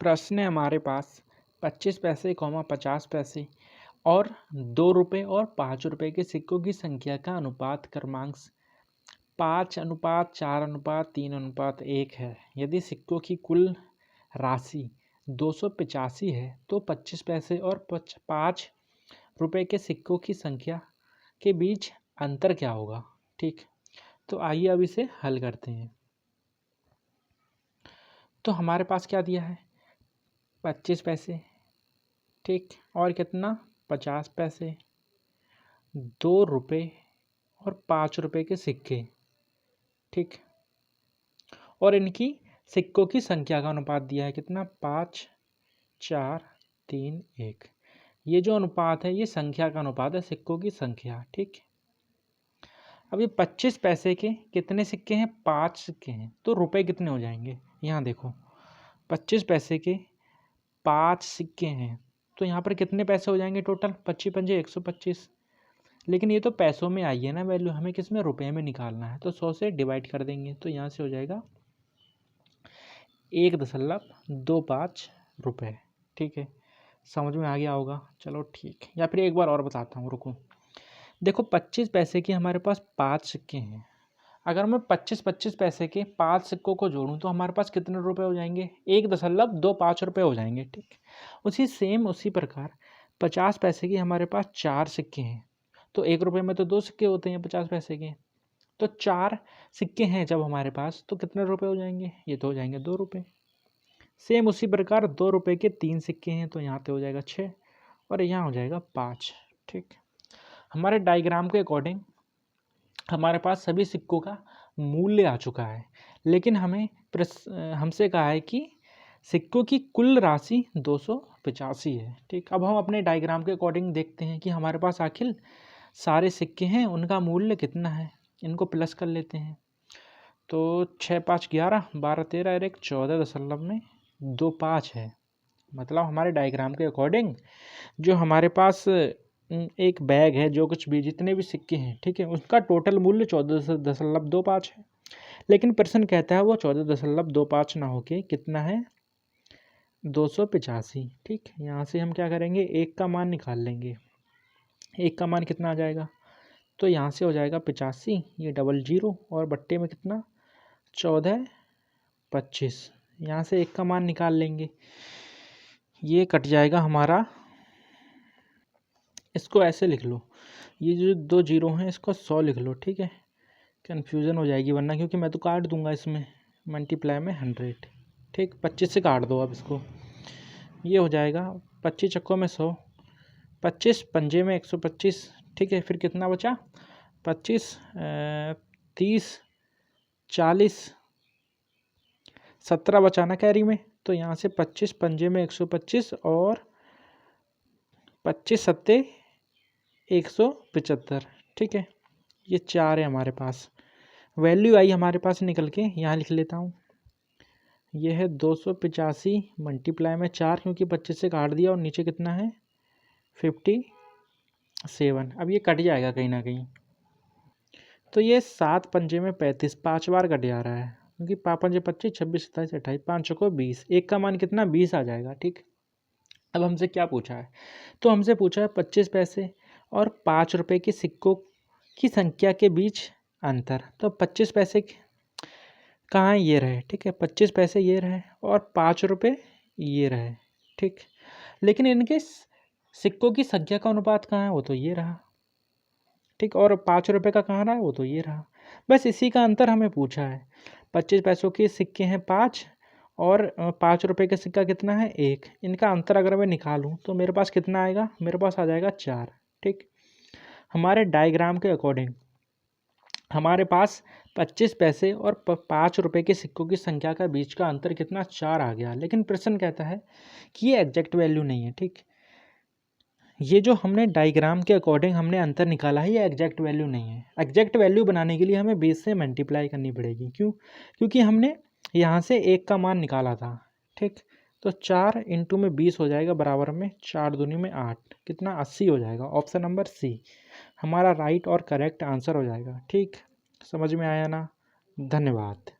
प्रश्न है हमारे पास 25 पैसे, 50 पैसे और 2 रुपये और 5 रुपये के सिक्कों की संख्या का अनुपात क्रमांक 5:4:3:1 है। यदि सिक्कों की कुल राशि 285 है तो 25 पैसे और 5 रुपये के सिक्कों की संख्या के बीच अंतर क्या होगा। ठीक, तो आइए अब इसे हल करते हैं। तो हमारे पास क्या दिया है, 25 पैसे, ठीक, और कितना 50 पैसे, 2 रुपये और 5 रुपये के सिक्के, ठीक, और इनकी सिक्कों की संख्या का अनुपात दिया है कितना 5:4:3:1। ये जो अनुपात है ये संख्या का अनुपात है, सिक्कों की संख्या। ठीक, अब ये 25 पैसे के कितने सिक्के हैं, 5 सिक्के हैं, तो रुपए कितने हो जाएंगे। यहाँ देखो 25 पैसे के 5 सिक्के हैं तो यहाँ पर कितने पैसे हो जाएंगे टोटल, 25 पंजे 125। लेकिन ये तो पैसों में आई है ना वैल्यू, हमें किस में, रुपए में निकालना है, तो 100 से डिवाइड कर देंगे तो यहाँ से हो जाएगा 1.25 रुपये। ठीक है, समझ में आ गया होगा। चलो ठीक, या फिर एक बार और बताता हूँ, रुको। देखो 25 पैसे के हमारे पास 5 सिक्के हैं, अगर मैं 25 पैसे के 5 सिक्कों को जोड़ूं तो हमारे पास कितने रुपए हो जाएंगे, 1.25 रुपये हो जाएंगे। ठीक, उसी प्रकार 50 पैसे के हमारे पास 4 सिक्के हैं, तो 1 रुपये में तो 2 सिक्के होते हैं 50 पैसे के, तो 4 सिक्के हैं जब हमारे पास तो कितने रुपए हो जाएंगे, ये तो हो जाएंगे 2 रुपये। सेम उसी प्रकार 2 रुपये के 3 सिक्के हैं तो यहाँ पे हो जाएगा 6 और यहाँ हो जाएगा 5। ठीक, हमारे डायग्राम के अकॉर्डिंग हमारे पास सभी सिक्कों का मूल्य आ चुका है, लेकिन हमसे कहा है कि सिक्कों की कुल राशि 285 है। ठीक, अब हम अपने डायग्राम के अकॉर्डिंग देखते हैं कि हमारे पास आखिर सारे सिक्के हैं, उनका मूल्य कितना है। इनको प्लस कर लेते हैं, तो 6 5 11 12 13 और 1 14.25 है। मतलब हमारे डायग्राम के अकॉर्डिंग जो हमारे पास एक बैग है, जो कुछ भी जितने भी सिक्के हैं, ठीक है, उसका टोटल मूल्य 14.25 है। लेकिन प्रश्न कहता है वो 14.25 ना होके कितना है, 285। ठीक, यहाँ से हम क्या करेंगे, एक का मान निकाल लेंगे। एक का मान कितना आ जाएगा, तो यहाँ से हो जाएगा 85, ये 00 और बट्टे में कितना 14.25। यहाँ से एक का मान निकाल लेंगे, ये कट जाएगा हमारा, इसको ऐसे लिख लो, ये जो 2 जीरो हैं इसको 100 लिख लो। ठीक है, कन्फ्यूज़न हो जाएगी वरना, क्योंकि मैं तो काट दूंगा इसमें, मल्टीप्लाई में 100। ठीक, 25 से काट दो अब इसको, ये हो जाएगा 25 चक्कों में 100, 25 पंजे में 125। ठीक है, फिर कितना बचा, 25 30 40 17 बचाना कैरी में, तो यहाँ से 25 पंजे में 125 और 25 सत्ते 175। ठीक है, ये 4 है हमारे पास, वैल्यू आई हमारे पास निकल के, यहाँ लिख लेता हूँ। ये है 285 मल्टीप्लाई में 4, क्योंकि 25 से काट दिया, और नीचे कितना है 57। अब ये कट जाएगा कहीं ना कहीं, तो ये 7 पंजे में 35, 5 बार कट जा रहा है, क्योंकि 5 पंजे 25, 26 27 28, 5 चौको 20, एक का मान कितना 20 आ जाएगा। ठीक, अब हमसे क्या पूछा है, तो हमसे पूछा है 25 पैसे और 5 रुपये के सिक्कों की संख्या के बीच अंतर। तो 25 पैसे कहाँ ये रहे, ठीक है, 25 पैसे ये रहे और 5 रुपये ये रहे। ठीक, लेकिन इनके सिक्कों की संख्या का अनुपात कहाँ है, वो तो ये रहा। ठीक, और 5 रुपये का कहाँ रहा है, वो तो ये रहा। बस इसी का अंतर हमें पूछा है। 25 पैसों के सिक्के हैं 5 और 5 रुपये का सिक्का कितना है 1, इनका अंतर अगर मैं निकालूं तो मेरे पास कितना आएगा, मेरे पास आ जाएगा 4। ठीक, हमारे डायग्राम के अकॉर्डिंग हमारे पास 25 पैसे और 5 रुपये के सिक्कों की संख्या का बीच का अंतर कितना 4 आ गया, लेकिन प्रश्न कहता है कि ये एग्जैक्ट वैल्यू नहीं है। ठीक, ये जो हमने डायग्राम के अकॉर्डिंग हमने अंतर निकाला है ये एग्जैक्ट वैल्यू नहीं है। एग्जैक्ट वैल्यू बनाने के लिए हमें 20 से मल्टीप्लाई करनी पड़ेगी। क्यों, क्योंकि हमने यहाँ से 1 का मान निकाला था। ठीक, तो 4 इंटू में 20 हो जाएगा बराबर में 4 दूनी में 8, कितना 80 हो जाएगा। ऑप्शन नंबर सी हमारा राइट और करेक्ट आंसर हो जाएगा। ठीक, समझ में आया ना, धन्यवाद।